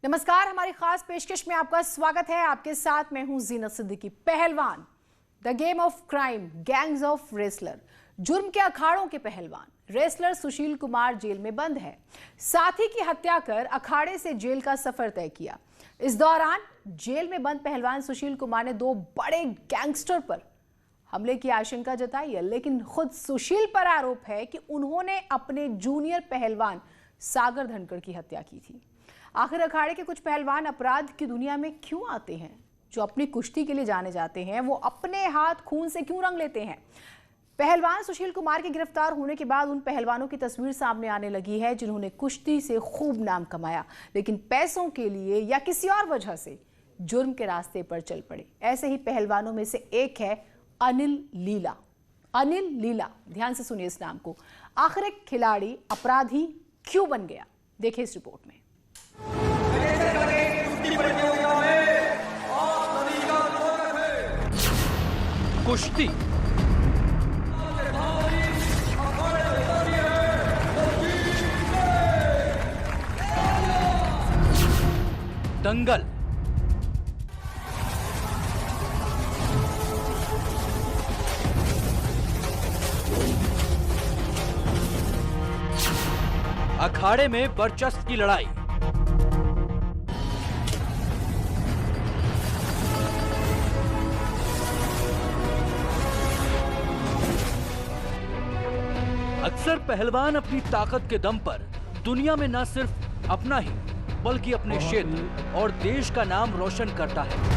नमस्कार, हमारी खास पेशकश में आपका स्वागत है। आपके साथ मैं हूं जीनत सिद्दीकी। पहलवान, the game of crime, gangs of wrestler. जुर्म के अखाड़ों के पहलवान रेसलर सुशील कुमार जेल में बंद है। साथी की हत्या कर अखाड़े से जेल का सफर तय किया। इस दौरान जेल में बंद पहलवान सुशील कुमार ने दो बड़े गैंगस्टर पर हमले की आशंका जताई है, लेकिन खुद सुशील पर आरोप है कि उन्होंने अपने जूनियर पहलवान सागर धनखड़ की हत्या की थी। आखिर अखाड़े के कुछ पहलवान अपराध की दुनिया में क्यों आते हैं? जो अपनी कुश्ती के लिए जाने जाते हैं, वो अपने हाथ खून से क्यों रंग लेते हैं? पहलवान सुशील कुमार के गिरफ्तार होने के बाद उन पहलवानों की तस्वीर सामने आने लगी है जिन्होंने कुश्ती से खूब नाम कमाया, लेकिन पैसों के लिए या किसी और वजह से जुर्म के रास्ते पर चल पड़े। ऐसे ही पहलवानों में से एक है अनिल लीला। अनिल लीला, ध्यान से सुनिए इस नाम को। आखिर एक खिलाड़ी अपराधी क्यों बन गया, देखिए इस रिपोर्ट में। कुश्ती, दंगल, अखाड़े में वर्चस्व की लड़ाई, अक्सर पहलवान अपनी ताकत के दम पर दुनिया में न सिर्फ अपना ही बल्कि अपने क्षेत्र और देश का नाम रोशन करता है।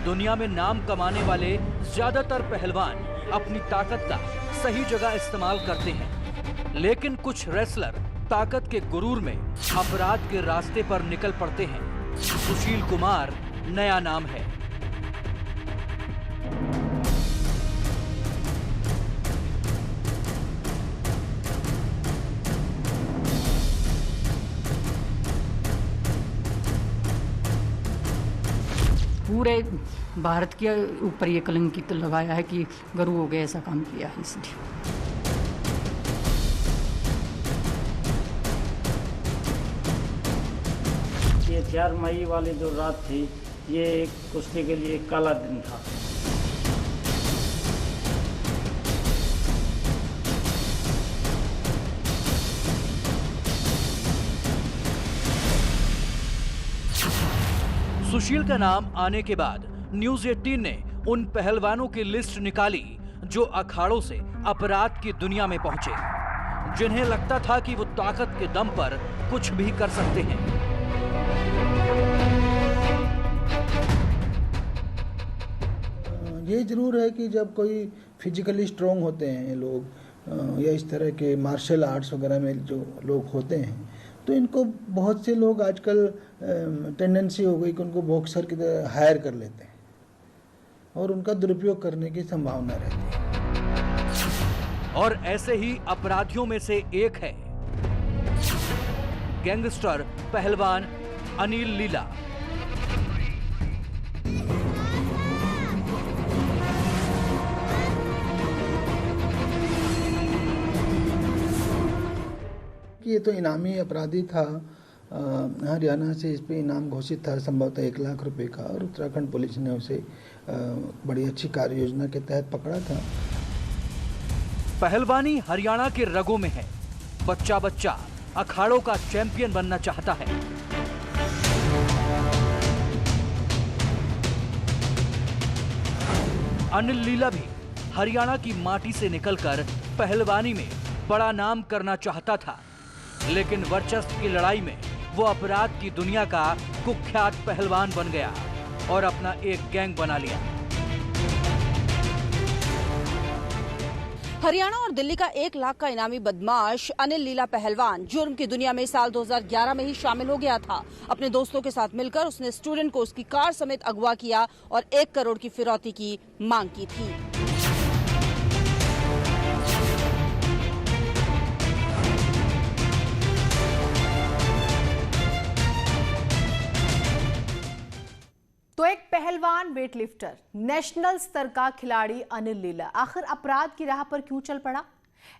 दुनिया में नाम कमाने वाले ज्यादातर पहलवान अपनी ताकत का सही जगह इस्तेमाल करते हैं, लेकिन कुछ रेसलर ताकत के गुरूर में अपराध के रास्ते पर निकल पड़ते हैं। सुशील कुमार नया नाम है। पूरे भारत के ऊपर ये कलंकित लगाया है कि गुरु हो गए, ऐसा काम किया है इसलिए। ये 4 मई वाली जो रात थी, ये एक कुश्ती के लिए एक काला दिन था। सुशील का नाम आने के बाद न्यूज 18 ने उन पहलवानों की लिस्ट निकाली जो अखाड़ों से अपराध की दुनिया में पहुंचे, जिन्हें लगता था कि वो ताकत के दम पर कुछ भी कर सकते हैं। ये जरूर है कि जब कोई फिजिकली स्ट्रांग होते हैं लोग, या इस तरह के मार्शल आर्ट्स वगैरह में जो लोग होते हैं, तो इनको बहुत से लोग आजकल टेंडेंसी हो गई कि उनको बॉक्सर की तरह हायर कर लेते हैं और उनका दुरुपयोग करने की संभावना रहती है। और ऐसे ही अपराधियों में से एक है गैंगस्टर पहलवान अनिल लीला। ये तो इनामी अपराधी था। हरियाणा से इस पे इनाम घोषित था, संभवतः 1 लाख रुपए का, और उत्तराखंड पुलिस ने उसे बड़ी अच्छी कार्य योजना के तहत पकड़ा था। पहलवानी हरियाणा के रगों में है। बच्चा बच्चा अखाड़ों का चैंपियन बनना चाहता है। अनिल लीला भी हरियाणा की माटी से निकलकर पहलवानी में बड़ा नाम करना चाहता था, लेकिन वर्चस्व की लड़ाई में वो अपराध की दुनिया का कुख्यात पहलवान बन गया और अपना एक गैंग बना लिया। हरियाणा और दिल्ली का 1 लाख का इनामी बदमाश अनिल लीला पहलवान जुर्म की दुनिया में साल 2011 में ही शामिल हो गया था। अपने दोस्तों के साथ मिलकर उसने स्टूडेंट को उसकी कार समेत अगवा किया और 1 करोड़ की फिरौती की मांग की थी। तो एक पहलवान वेटलिफ्टर, नेशनल स्तर का खिलाड़ी अनिल लीला आखिर अपराध की राह पर क्यों चल पड़ा?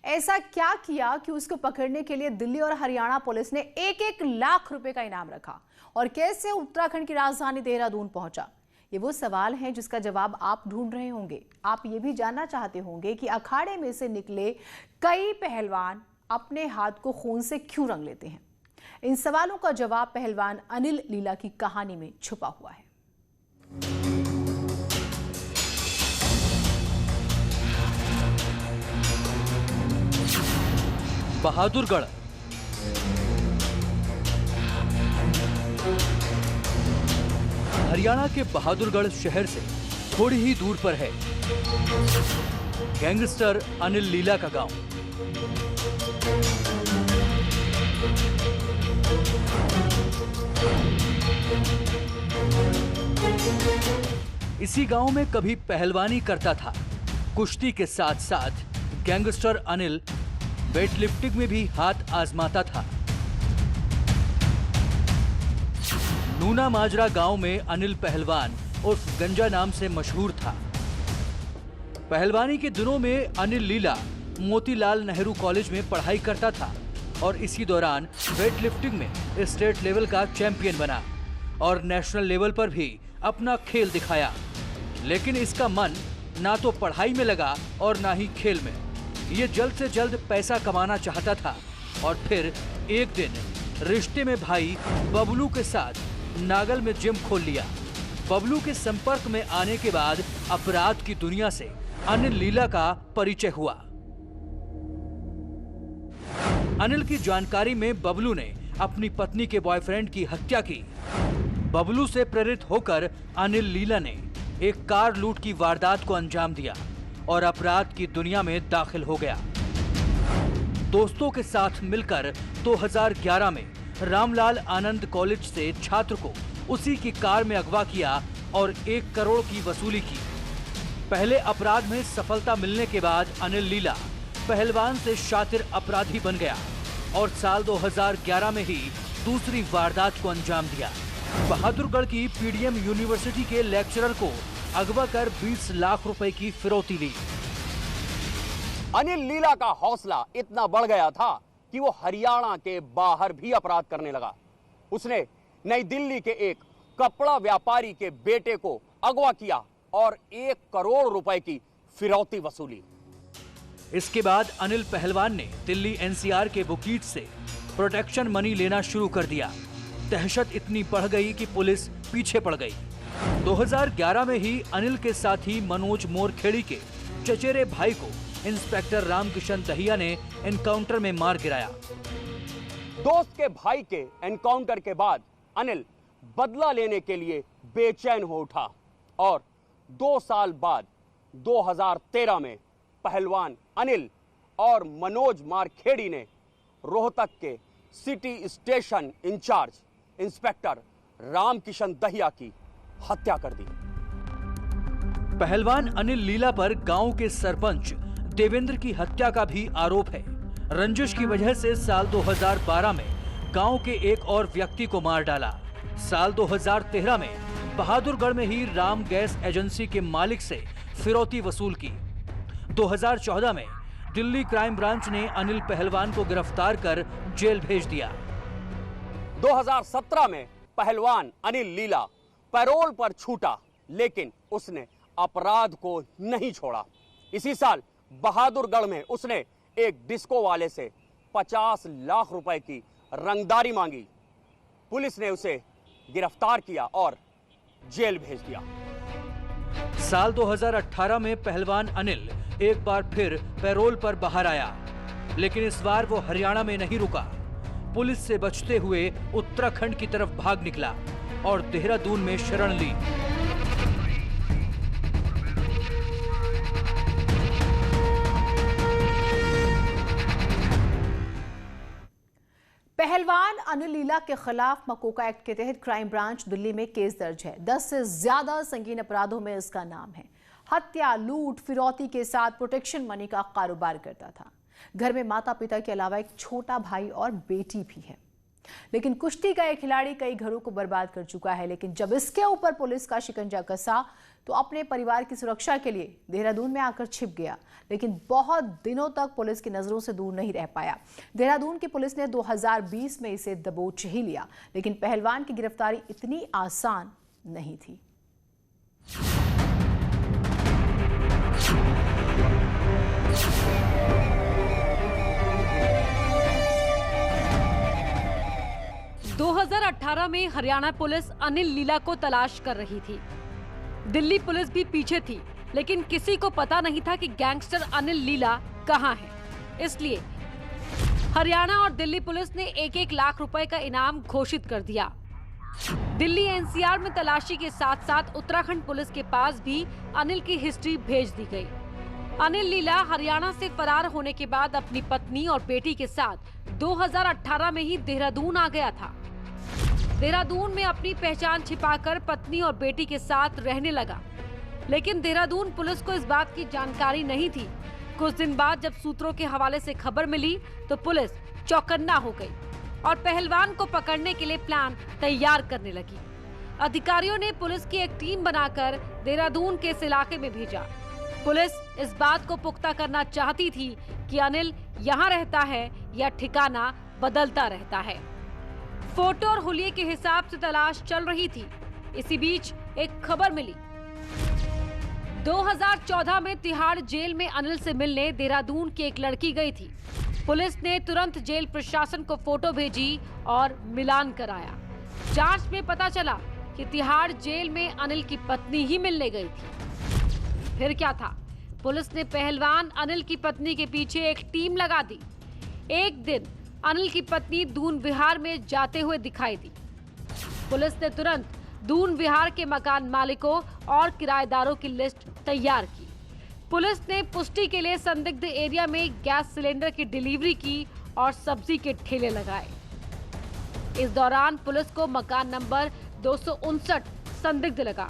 ऐसा क्या किया कि उसको पकड़ने के लिए दिल्ली और हरियाणा पुलिस ने 1-1 लाख रुपए का इनाम रखा? और कैसे उत्तराखंड की राजधानी देहरादून पहुंचा? ये वो सवाल हैं जिसका जवाब आप ढूंढ रहे होंगे। आप ये भी जानना चाहते होंगे कि अखाड़े में से निकले कई पहलवान अपने हाथ को खून से क्यों रंग लेते हैं? इन सवालों का जवाब पहलवान अनिल लीला की कहानी में छुपा हुआ है। बहादुरगढ़ हरियाणा के बहादुरगढ़ शहर से थोड़ी ही दूर पर है गैंगस्टर अनिल लीला का गांव। इसी गांव में कभी पहलवानी करता था। कुश्ती के साथ साथ गैंगस्टर अनिल वेटलिफ्टिंग में भी हाथ आजमाता था। नूना माजरा गांव में अनिल पहलवान उर्फ गंजा नाम से मशहूर था। पहलवानी के दिनों में अनिल लीला मोतीलाल नेहरू कॉलेज में पढ़ाई करता था और इसी दौरान वेटलिफ्टिंग में स्टेट लेवल का चैंपियन बना और नेशनल लेवल पर भी अपना खेल दिखाया। लेकिन इसका मन ना तो पढ़ाई में लगा और ना ही खेल में। ये जल्द से जल्द पैसा कमाना चाहता था और फिर एक दिन रिश्ते में भाई बबलू के साथ नागल में जिम खोल लिया। बबलू के संपर्क में आने के बाद अपराध की दुनिया से अनिल लीला का परिचय हुआ। अनिल की जानकारी में बबलू ने अपनी पत्नी के बॉयफ्रेंड की हत्या की। बबलू से प्रेरित होकर अनिल लीला ने एक कार लूट की वारदात को अंजाम दिया और अपराध की दुनिया में दाखिल हो गया। दोस्तों के साथ मिलकर 2011 में रामलाल आनंद कॉलेज से छात्र को उसी की कार में अगवा किया और 1 करोड़ की वसूली की। पहले अपराध में सफलता मिलने के बाद अनिल लीला पहलवान से शातिर अपराधी बन गया और साल 2011 में ही दूसरी वारदात को अंजाम दिया। बहादुरगढ़ की पीडीएम यूनिवर्सिटी के लेक्चरर को अगवा कर 20 लाख रुपए की फिरौती ली। अनिल लीला का हौसला इतना बढ़ गया था कि वो हरियाणा के बाहर भी अपराध करने लगा। उसने नई दिल्ली के एक कपड़ा व्यापारी के बेटे को अगवा किया और 1 करोड़ रुपए की फिरौती वसूली। इसके बाद अनिल पहलवान ने दिल्ली एनसीआर के वकील से प्रोटेक्शन मनी लेना शुरू कर दिया। दहशत इतनी बढ़ गई कि पुलिस पीछे पड़ गई। 2011 में ही अनिल के साथी मनोज मोरखेड़ी के चचेरे भाई को इंस्पेक्टर रामकिशन दहिया ने एनकाउंटर में मार गिराया। दोस्त के भाई के एनकाउंटर के बाद अनिल बदला लेने के लिए बेचैन हो उठा और 2 साल बाद 2013 में पहलवान अनिल और मनोज मारखेड़ी ने रोहतक के city station in charge inspector Ramkishan Dahiya की हत्या कर दी। पहलवान अनिल लीला पर गांव के सरपंच देवेंद्र की हत्या का भी आरोप है। रंजिश की वजह से साल 2012 में गांव के एक और व्यक्ति को मार डाला। साल 2013 में बहादुरगढ़ में ही राम गैस एजेंसी के मालिक से फिरौती वसूल की। 2014 में दिल्ली क्राइम ब्रांच ने अनिल पहलवान को गिरफ्तार कर जेल भेज दिया। 2017 में पहलवान अनिल लीला पैरोल पर छूटा, लेकिन उसने अपराध को नहीं छोड़ा। इसी साल बहादुरगढ़ में उसने एक डिस्को वाले से 50 लाख रुपए की रंगदारी मांगी। पुलिस ने उसे गिरफ्तार किया और जेल भेज दिया। साल 2018 में पहलवान अनिल एक बार फिर पैरोल पर बाहर आया, लेकिन इस बार वो हरियाणा में नहीं रुका। पुलिस से बचते हुए उत्तराखंड की तरफ भाग निकला और देहरादून में शरण ली। पहलवान अनिल लीला के खिलाफ मकोका एक्ट के तहत क्राइम ब्रांच दिल्ली में केस दर्ज है। 10 से ज्यादा संगीन अपराधों में इसका नाम है। हत्या, लूट, फिरौती के साथ प्रोटेक्शन मनी का कारोबार करता था। घर में माता पिता के अलावा एक छोटा भाई और बेटी भी है। लेकिन कुश्ती का एक खिलाड़ी कई घरों को बर्बाद कर चुका है। लेकिन जब इसके ऊपर पुलिस का शिकंजा कसा तो अपने परिवार की सुरक्षा के लिए देहरादून में आकर छिप गया, लेकिन बहुत दिनों तक पुलिस की नजरों से दूर नहीं रह पाया। देहरादून की पुलिस ने 2020 में इसे दबोच ही लिया, लेकिन पहलवान की गिरफ्तारी इतनी आसान नहीं थी। – 2018 में हरियाणा पुलिस अनिल लीला को तलाश कर रही थी। दिल्ली पुलिस भी पीछे थी, लेकिन किसी को पता नहीं था कि गैंगस्टर अनिल लीला कहां है। इसलिए हरियाणा और दिल्ली पुलिस ने 1-1 लाख रुपए का इनाम घोषित कर दिया। दिल्ली एनसीआर में तलाशी के साथ साथ उत्तराखंड पुलिस के पास भी अनिल की हिस्ट्री भेज दी गई। अनिल लीला हरियाणा से फरार होने के बाद अपनी पत्नी और बेटी के साथ 2018 में ही देहरादून आ गया था। देहरादून में अपनी पहचान छिपाकर पत्नी और बेटी के साथ रहने लगा, लेकिन देहरादून पुलिस को इस बात की जानकारी नहीं थी। कुछ दिन बाद जब सूत्रों के हवाले से खबर मिली तो पुलिस चौकन्ना हो गई और पहलवान को पकड़ने के लिए प्लान तैयार करने लगी। अधिकारियों ने पुलिस की एक टीम बनाकर देहरादून के इस इलाके में भेजा। पुलिस इस बात को पुख्ता करना चाहती थी कि अनिल यहाँ रहता है या ठिकाना बदलता रहता है। फोटो और हुलिये के हिसाब से तलाश चल रही थी। इसी बीच एक खबर मिली। 2014 में तिहाड़ जेल में अनिल से मिलने देहरादून की एक लड़की गई थी। पुलिस ने तुरंत जेल प्रशासन को फोटो भेजी और मिलान कराया। जांच में पता चला कि तिहाड़ जेल में अनिल की पत्नी ही मिलने गई थी। फिर क्या था, पुलिस ने पहलवान अनिल की पत्नी के पीछे एक टीम लगा दी। एक दिन अनिल की पत्नी दून विहार में जाते हुए दिखाई दी। पुलिस ने तुरंत दून विहार के मकान मालिकों और किराएदारों की लिस्ट तैयार की। पुलिस ने पुष्टि के लिए संदिग्ध एरिया में गैस सिलेंडर की डिलीवरी की और सब्जी के ठेले लगाए। इस दौरान पुलिस को मकान नंबर 259 संदिग्ध लगा,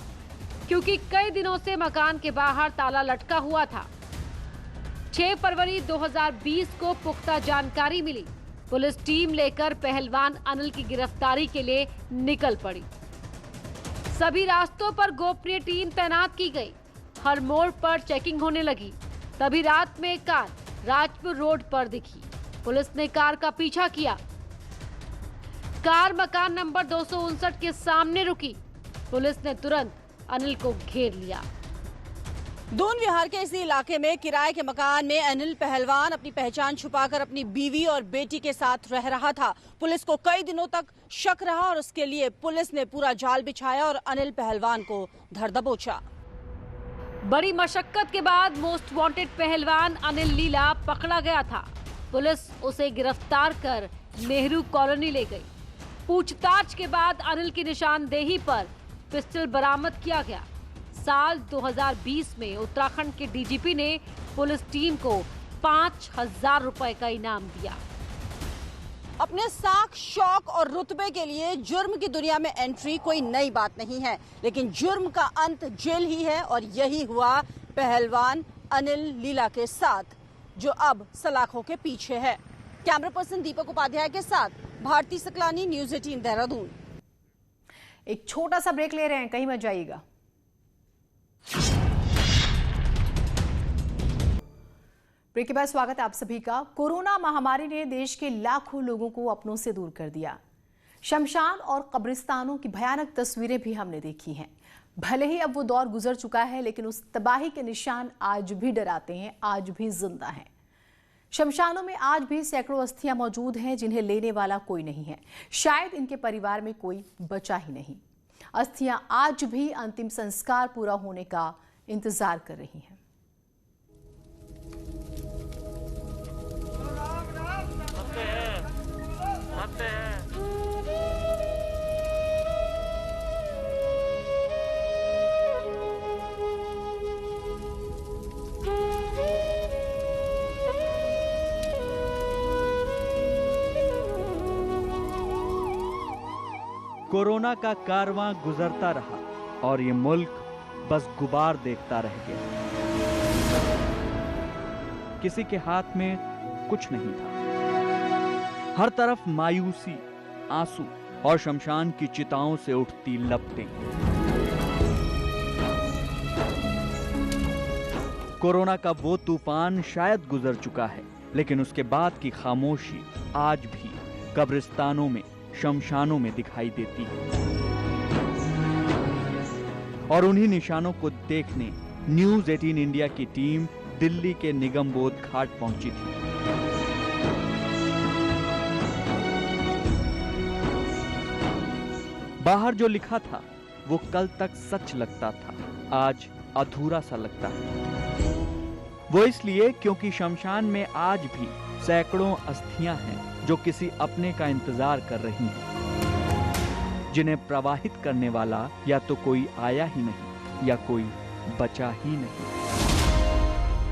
क्योंकि कई दिनों से मकान के बाहर ताला लटका हुआ था। 6 फरवरी 2020 को पुख्ता जानकारी मिली। पुलिस टीम लेकर पहलवान अनिल की गिरफ्तारी के लिए निकल पड़ी। सभी रास्तों पर गोपनीय टीम तैनात की गई। हर मोड़ पर चेकिंग होने लगी। तभी रात में एक कार राजपुर रोड पर दिखी। पुलिस ने कार का पीछा किया। कार मकान नंबर 259 के सामने रुकी। पुलिस ने तुरंत अनिल को घेर लिया। दून विहार के इसी इलाके में किराए के मकान में अनिल पहलवान अपनी पहचान छुपाकर अपनी बीवी और बेटी के साथ रह रहा था। पुलिस को कई दिनों तक शक रहा और उसके लिए पुलिस ने पूरा जाल बिछाया और अनिल पहलवान को धर दबोचा। बड़ी मशक्कत के बाद मोस्ट वांटेड पहलवान अनिल लीला पकड़ा गया था। पुलिस उसे गिरफ्तार कर नेहरू कॉलोनी ले गई। पूछताछ के बाद अनिल की निशानदेही पर पिस्टल बरामद किया गया। साल 2020 में उत्तराखंड के डीजीपी ने पुलिस टीम को 5,000 रुपए का इनाम दिया। अपने साख, शौक और रुतबे के लिए जुर्म की दुनिया में एंट्री कोई नई बात नहीं है, लेकिन जुर्म का अंत जेल ही है और यही हुआ पहलवान अनिल लीला के साथ, जो अब सलाखों के पीछे है। कैमरा पर्सन दीपक उपाध्याय के साथ भारती सकलानी, न्यूज़ 18 देहरादून। एक छोटा सा ब्रेक ले रहे हैं, कहीं मत जाइएगा। ब्रेक के बाद स्वागत है आप सभी का। कोरोना महामारी ने देश के लाखों लोगों को अपनों से दूर कर दिया। शमशान और कब्रिस्तानों की भयानक तस्वीरें भी हमने देखी हैं। भले ही अब वो दौर गुजर चुका है, लेकिन उस तबाही के निशान आज भी डराते हैं, आज भी जिंदा हैं। शमशानों में आज भी सैकड़ों अस्थियां मौजूद हैं जिन्हें लेने वाला कोई नहीं है। शायद इनके परिवार में कोई बचा ही नहीं। अस्थियां आज भी अंतिम संस्कार पूरा होने का इंतजार कर रही हैं। कोरोना का कारवां गुजरता रहा और ये मुल्क बस गुबार देखता रह गया। किसी के हाथ में कुछ नहीं था। हर तरफ मायूसी, आंसू और शमशान की चिताओं से उठती लपटें। कोरोना का वो तूफान शायद गुजर चुका है, लेकिन उसके बाद की खामोशी आज भी कब्रिस्तानों में, शमशानों में दिखाई देती है। और उन्हीं निशानों को देखने न्यूज़ 18 इंडिया की टीम दिल्ली के निगमबोध घाट पहुंची थी। बाहर जो लिखा था वो कल तक सच लगता था, आज अधूरा सा लगता है। वो इसलिए क्योंकि शमशान में आज भी सैकड़ों अस्थियां हैं जो किसी अपने का इंतजार कर रही हैं, जिन्हें प्रवाहित करने वाला या तो कोई आया ही नहीं या कोई बचा ही नहीं।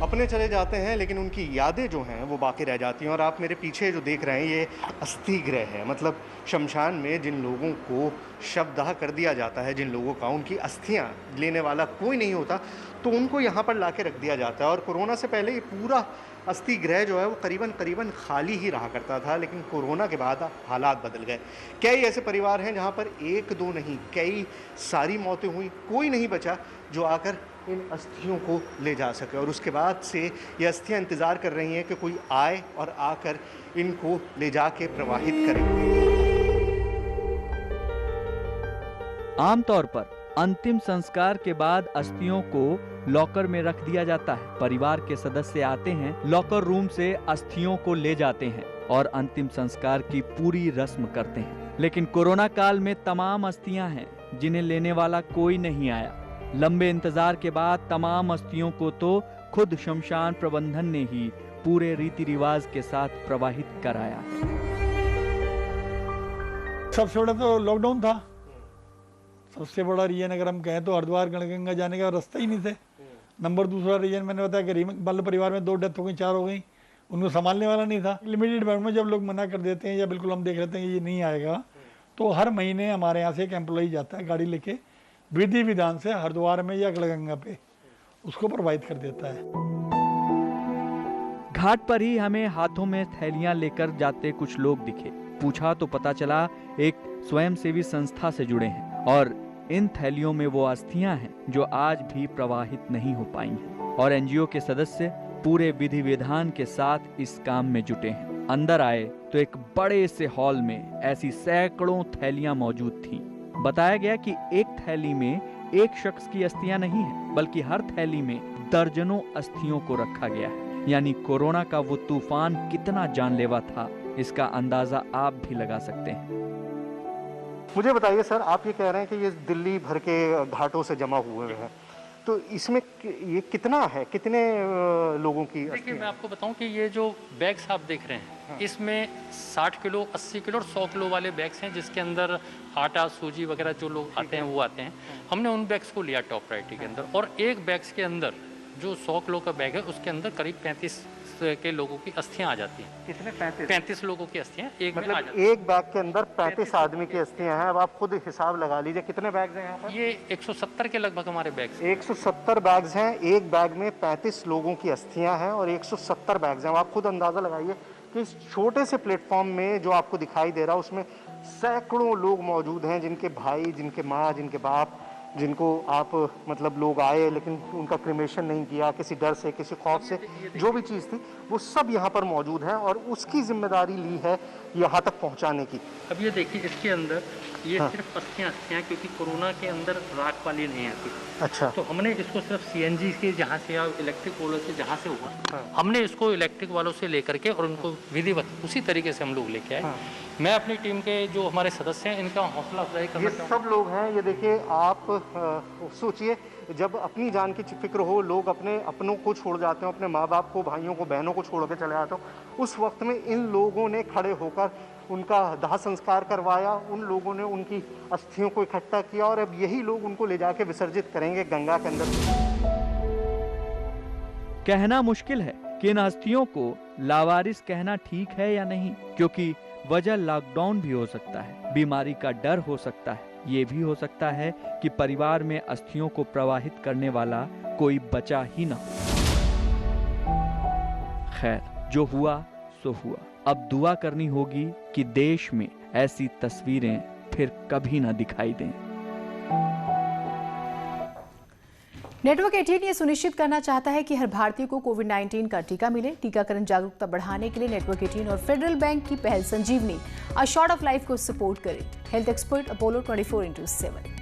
अपने चले जाते हैं लेकिन उनकी यादें जो हैं वो बाकी रह जाती हैं। और आप मेरे पीछे जो देख रहे हैं ये अस्थि गृह है, मतलब शमशान में जिन लोगों को शवदाह कर दिया जाता है, जिन लोगों का उनकी अस्थियां लेने वाला कोई नहीं होता, तो उनको यहाँ पर ला के रख दिया जाता है। और कोरोना से पहले ये पूरा अस्थि गृह जो है वो करीबन खाली ही रहा करता था, लेकिन कोरोना के बाद हालात बदल गए। कई ऐसे परिवार हैं जहाँ पर एक दो नहीं, कई सारी मौतें हुई, कोई नहीं बचा जो आकर इन अस्थियों को ले जा सके। और उसके बाद से ये अस्थियां इंतज़ार कर रही हैं कि कोई आए और आकर इनको ले जाके प्रवाहित करे। आमतौर पर अंतिम संस्कार के बाद अस्थियों को लॉकर में रख दिया जाता है। परिवार के सदस्य आते हैं, लॉकर रूम से अस्थियों को ले जाते हैं और अंतिम संस्कार की पूरी रस्म करते हैं। लेकिन कोरोना काल में तमाम अस्थियां हैं जिन्हें लेने वाला कोई नहीं आया। लंबे इंतजार के बाद तमाम अस्थियों को तो खुद शमशान प्रबंधन ने ही पूरे रीति रिवाज के साथ प्रवाहित कराया। सबसे बड़ा तो लॉकडाउन था। सबसे बड़ा रीजन अगर हम कहें तो हरिद्वार गणगंगा जाने का रास्ता ही नहीं थे। नंबर दूसरा रीजन मैंने बताया कि बाल परिवार में 2 डेथ हो गई, 4 हो गई, उनको संभालने वाला नहीं था। लिमिटेड बेड में जब लोग मना कर देते हैं या बिल्कुल हम देख लेते हैं कि ये नहीं आएगा, तो हर महीने हमारे यहाँ से एक एम्प्लॉई जाता है गाड़ी लेके, विधि विधान से हरिद्वार में या गणगंगा पे उसको प्रोवाइड कर देता है। घाट पर ही हमें हाथों में थैलियां लेकर जाते कुछ लोग दिखे। पूछा तो पता चला एक स्वयंसेवी संस्था से जुड़े हैं और इन थैलियों में वो अस्थियां हैं जो आज भी प्रवाहित नहीं हो पाई हैं। और एनजीओ के सदस्य पूरे विधि विधान के साथ इस काम में जुटे हैं। अंदर आए तो एक बड़े से हॉल में ऐसी सैकड़ों थैलियां मौजूद थीं। बताया गया कि एक थैली में एक शख्स की अस्थियां नहीं है, बल्कि हर थैली में दर्जनों अस्थियों को रखा गया है। यानी कोरोना का वो तूफान कितना जानलेवा था, इसका अंदाजा आप भी लगा सकते हैं। मुझे बताइए सर, आप ये कह रहे हैं कि ये दिल्ली भर के घाटों से जमा हुए हैं, तो इसमें ये कितना है, कितने लोगों की? देखिए मैं आपको बताऊं कि ये जो बैग्स आप देख रहे हैं, हाँ। इसमें 60 किलो, 80 किलो और 100 किलो वाले बैग्स हैं, जिसके अंदर आटा, सूजी वगैरह जो लोग आते हैं वो आते हैं। हमने उन बैग्स को लिया टॉप प्रायोरिटी के अंदर, और एक बैग्स के अंदर जो 100 किलो का बैग है उसके अंदर करीब 35 के लोगों की अस्थियां आ जाती हैं। कितने? 35 लोगों की अस्थियां एक मतलब में आ जाती हैं। एक बैग के अंदर 35 आदमी की अस्थियां हैं। अब आप खुद हिसाब लगा लीजिए कितने बैग्स हैं यहाँ पर? ये 170 के लगभग हमारे बैग्स। 170 बैग्स हैं। एक बैग में 35 लोगों की अस्थियां हैं और 170 बैग्स हैं। आप खुद अंदाजा लगाइए कि इस छोटे से प्लेटफॉर्म में जो आपको दिखाई दे रहा है उसमें सैकड़ों लोग मौजूद हैं, जिनके भाई, जिनके माँ, जिनके बाप, जिनको आप मतलब लोग आए लेकिन उनका क्रिमेशन नहीं किया, किसी डर से, किसी खौफ से, जो भी चीज़ थी वो सब यहाँ पर मौजूद है और उसकी जिम्मेदारी ली है यहाँ तक पहुँचाने की। अब ये देखिए इसके अंदर ये हाँ। सिर्फ अस्थियां क्योंकि कोरोना के अंदर राख वाली नहीं आती। अच्छा। तो हमने इसको सिर्फ सीएनजी के जहाँ से या इलेक्ट्रिक वालों से जहाँ से हुआ, हाँ। हमने इसको इलेक्ट्रिक वालों से लेकर के और उनको विधिवत उसी तरीके से हम लोग लेके आए। हाँ। मैं अपनी टीम के जो हमारे सदस्य हैं इनका हौसला अफजाई करना ये सब लोग हैं। ये देखिए, आप सोचिए, जब अपनी जान की फिक्र हो, लोग अपने अपनों को छोड़ जाते हो, अपने माँ बाप को, भाइयों को, बहनों को छोड़ के चले जाते हो, उस वक्त में इन लोगों ने खड़े होकर उनका दाह संस्कार करवाया, उन लोगों ने उनकी अस्थियों को इकट्ठा किया और अब यही लोग उनको ले जाके विसर्जित करेंगे गंगा के अंदर। कहना मुश्किल है कि इन अस्थियों को लावारिस कहना ठीक है या नहीं, क्योंकि वजह लॉकडाउन भी हो सकता है, बीमारी का डर हो सकता है, ये भी हो सकता है कि परिवार में अस्थियों को प्रवाहित करने वाला कोई बचा ही ना हो। खैर, जो हुआ सो हुआ। अब दुआ करनी होगी कि देश में ऐसी तस्वीरें फिर कभी ना दिखाई दें। नेटवर्क 18 ये सुनिश्चित करना चाहता है कि हर भारतीय को कोविड-19 का टीका मिले। टीकाकरण जागरूकता बढ़ाने के लिए नेटवर्क 18 और फेडरल बैंक की पहल संजीवनी अ शॉट ऑफ लाइफ को सपोर्ट करे। Health expert Apollo 24/7।